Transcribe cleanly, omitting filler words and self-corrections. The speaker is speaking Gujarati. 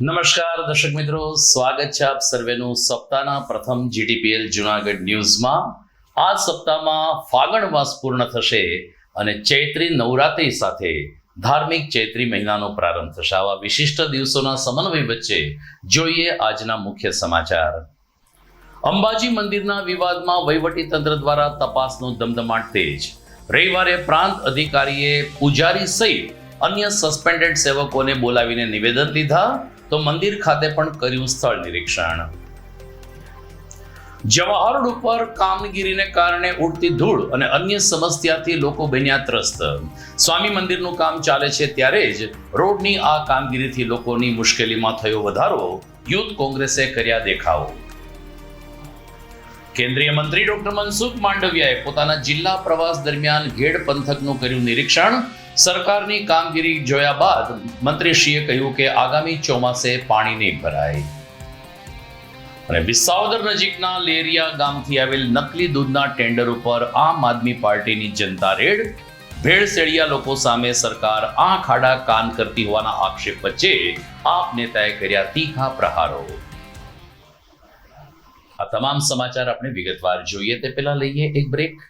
નમસ્કાર દર્શક મિત્રો, સ્વાગત છે આપ સર્વેનું સપ્તાહના પ્રથમ જીટીપીએલ જુનાગઢ ન્યૂઝમાં। આ સપ્તાહમાં ફાગણ માસ પૂર્ણ થશે અને ચૈત્રી નવરાત્રી સાથે ધાર્મિક ચૈત્રી મહિનાનો પ્રારંભ થશે। આવા વિશિષ્ટ દિવસોના સમન્વય વચ્ચે જોઈએ આજના મુખ્ય સમાચાર। અંબાજી મંદિરના વિવાદમાં વહીવટી તંત્ર દ્વારા તપાસનો ધમધમાટ તેજ। રવિવારે પ્રાંત અધિકારીએ પૂજારી સહિત અન્ય સસ્પેન્ડેડ સેવકોને બોલાવીને નિવેદન લીધા, તો મંદિર ખાતે પણ કર્યું સ્થળ નિરીક્ષણ। જવાહર રોડ ઉપર કામગીરીને કારણે ઉડતી ધૂળ અને અન્ય સમસ્યાથી લોકો બન્યા ત્રસ્ત। સ્વામી મંદિરનું કામ ચાલે છે ત્યારે જ રોડની આ કામગીરીથી લોકોની મુશ્કેલીમાં થયો વધારો। યુથ કોંગ્રેસે કર્યા દેખાવો। કેન્દ્રીય મંત્રી ડોક્ટર મનસુખ માંડવિયાએ પોતાના જિલ્લા પ્રવાસ દરમિયાન ઘેડ પંથકનું કર્યું નિરીક્ષણ। સરકારની કામગીરી જોયા બાદ મંત્રીશ્રીએ કહ્યું કે આગામી ચોમાસે પાણી નહીં ભરાય। અને વિસાવદર નજીકના લેરિયા ગામથી આવેલ નકલી દૂધના ટેન્ડર ઉપર આમ આદમી પાર્ટીની જનતા રેડ। ભેળસેળિયા લોકો સામે સરકાર આંખ આડા કાન કરતી હોવાના આક્ષેપ વચ્ચે આપ નેતાએ કર્યા તીખા પ્રહારો। આ તમામ સમાચાર આપણે વિગતવાર જોઈએ તે પહેલા લઈએ એક બ્રેક।